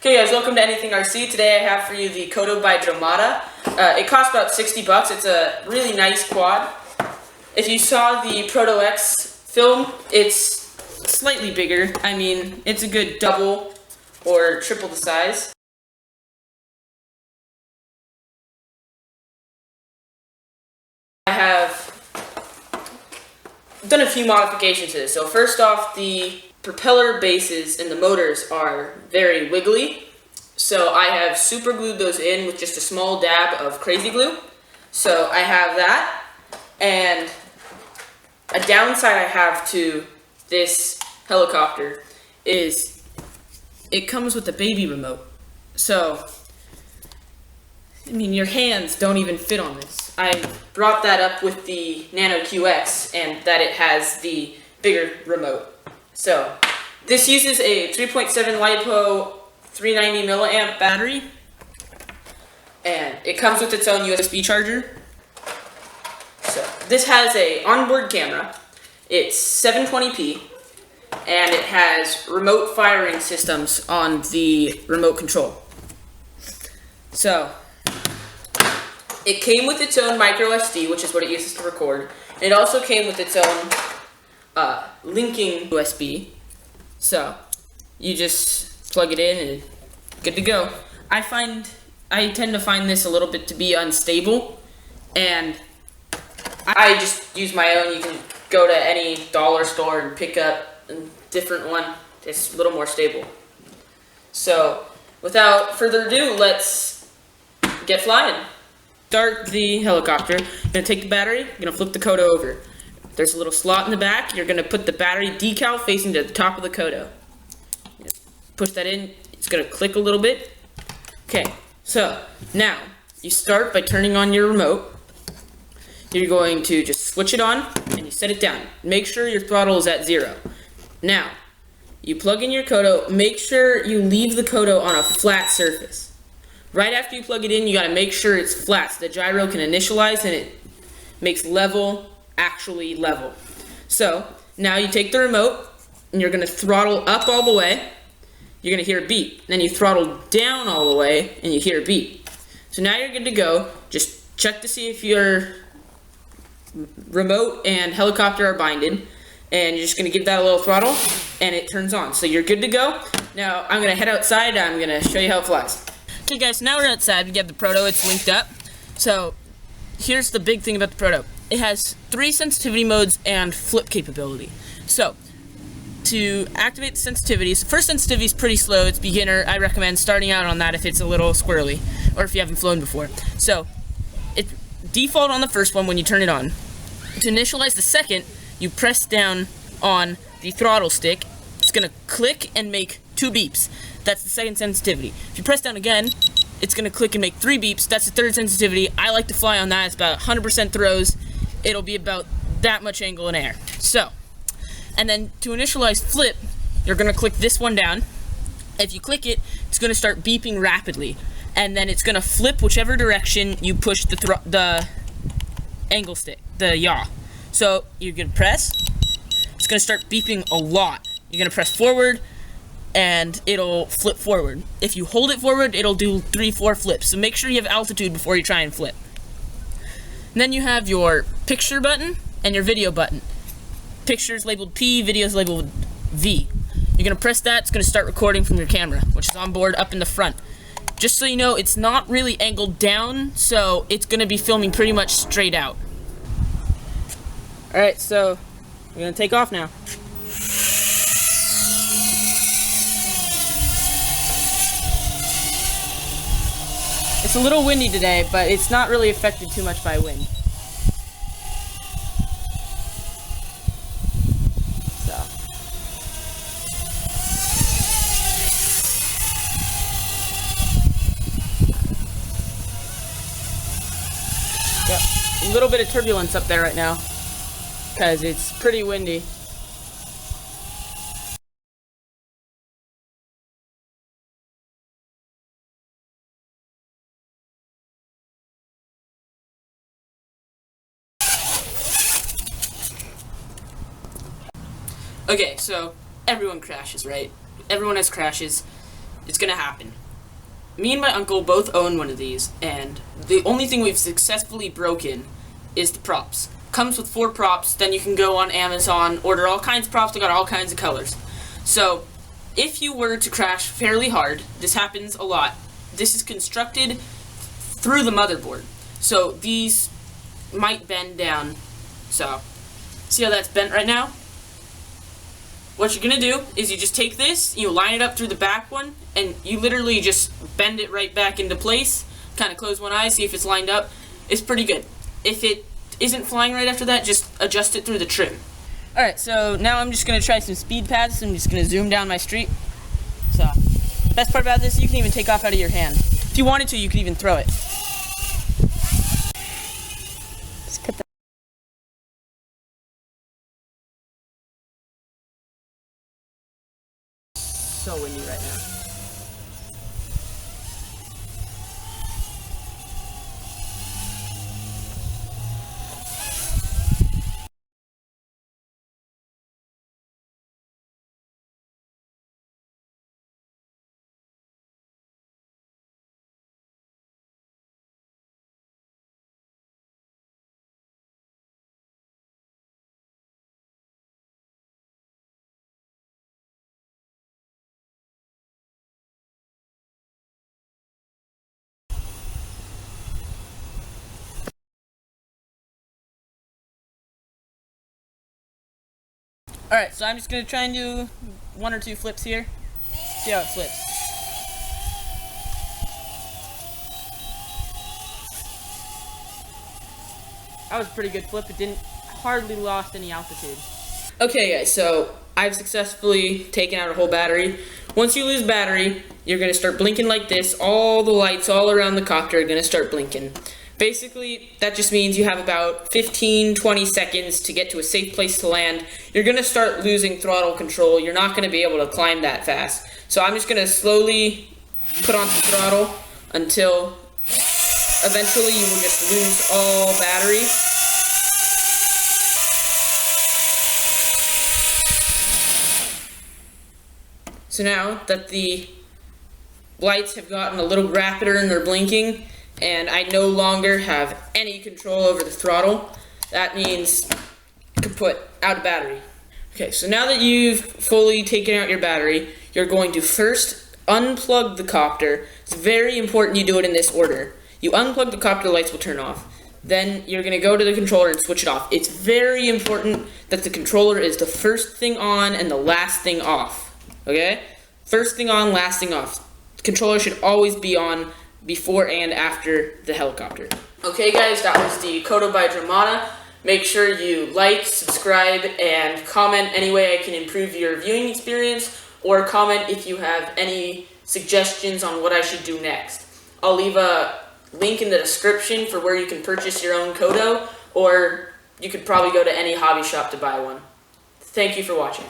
Okay guys, welcome to Anything RC. Today I have for you the Kodo by Dromada. It costs about 60 bucks. It's a really nice quad. If you saw the Proto X film, it's slightly bigger. I mean, it's a good double or triple the size. I have done a few modifications to this. So first off, the propeller bases and the motors are very wiggly. So I have super glued those in with just a small dab of crazy glue. So I have that. And a downside I have to this helicopter is it comes with a baby remote. So, I mean, your hands don't even fit on this. I brought that up with the Nano QX and that it has the bigger remote. So, this uses a 3.7 LiPo 390 milliamp battery, and it comes with its own USB charger. So, this has a onboard camera. It's 720p, and it has remote firing systems on the remote control. So, it came with its own micro SD, which is what it uses to record. And it also came with its own linking USB. So, you just plug it in and good to go. I tend to find this a little bit to be unstable, and I just use my own. You can go to any dollar store and pick up a different one. It's a little more stable. So, without further ado, let's get flying. Start the helicopter. You're going to take the battery, you're going to flip the Kodo over. There's a little slot in the back. You're going to put the battery decal facing to the top of the Kodo. Push that in. It's going to click a little bit. Okay, so now you start by turning on your remote. You're going to just switch it on and you set it down. Make sure your throttle is at 0. Now, you plug in your Kodo. Make sure you leave the Kodo on a flat surface. Right after you plug it in, you got to make sure it's flat so the gyro can initialize and it makes level actually level. So now you take the remote and you're going to throttle up all the way. You're going to hear a beep. Then you throttle down all the way and you hear a beep. So now you're good to go. Just check to see if your remote and helicopter are binded. And you're just going to give that a little throttle and it turns on. So you're good to go. Now I'm going to head outside. I'm going to show you how it flies. Okay guys, now we're outside. We have the Proto. It's linked up. So here's the big thing about the Proto. It has 3 sensitivity modes and flip capability. So, to activate the sensitivities, the first sensitivity is pretty slow. It's beginner. I recommend starting out on that if it's a little squirrely, or if you haven't flown before. So, it's default on the first one when you turn it on. To initialize the second, you press down on the throttle stick. It's going to click and make 2 beeps. That's the second sensitivity. If you press down again, it's going to click and make 3 beeps. That's the third sensitivity. I like to fly on that. It's about 100% throws. It'll be about that much angle in air. So, and then to initialize flip, you're going to click this one down. If you click it, it's going to start beeping rapidly. And then it's going to flip whichever direction you push the angle stick, the yaw. So, you're going to press. It's going to start beeping a lot. You're going to press forward, and it'll flip forward. If you hold it forward, it'll do 3-4 flips. So make sure you have altitude before you try and flip. And then you have your picture button and your video button. Picture's labeled P, video's labeled V. You're going to press that, it's going to start recording from your camera, which is on board up in the front. Just so you know, it's not really angled down, so it's going to be filming pretty much straight out. Alright, so we're going to take off now. It's a little windy today, but it's not really affected too much by wind. So. Got a little bit of turbulence up there right now, because it's pretty windy. Okay, so everyone crashes, right? Everyone has crashes. is going to happen. Me and my uncle both own one of these, and the only thing we've successfully broken is the props. Comes with 4 props, then you can go on Amazon, order all kinds of props, they got all kinds of colors. So, if you were to crash fairly hard, this happens a lot. This is constructed through the motherboard. So these might bend down. So, see how that's bent right now? What you're gonna do is you just take this, you line it up through the back one, and you literally just bend it right back into place. Kind of close one eye, see if it's lined up. It's pretty good. If it isn't flying right after that, just adjust it through the trim. Alright, so now I'm just gonna try some speed pads. I'm just gonna zoom down my street. So, best part about this, you can even take off out of your hand. If you wanted to, you could even throw it. Just cut that. So windy right now. Alright, so I'm just going to try and do 1 or 2 flips here. See how it flips. That was a pretty good flip. It didn't hardly lost any altitude. Okay guys, so I've successfully taken out a whole battery. Once you lose battery, you're going to start blinking like this. All the lights all around the copter are going to start blinking. Basically, that just means you have about 15-20 seconds to get to a safe place to land. You're going to start losing throttle control. You're not going to be able to climb that fast. So I'm just going to slowly put on some throttle until eventually you will just lose all battery. So now that the lights have gotten a little rapider and they're blinking, and I no longer have any control over the throttle, that means you can put out a battery. Okay, so now that you've fully taken out your battery, you're going to first unplug the copter. It's very important you do it in this order. You unplug the copter, the lights will turn off. Then you're going to go to the controller and switch it off. It's very important that the controller is the first thing on and the last thing off. Okay? First thing on, last thing off. The controller should always be on before and after the helicopter. Okay guys, that was the Kodo by Dromada. Make sure you like, subscribe, and comment any way I can improve your viewing experience, or comment if you have any suggestions on what I should do next. I'll leave a link in the description for where you can purchase your own Kodo, or you could probably go to any hobby shop to buy one. Thank you for watching.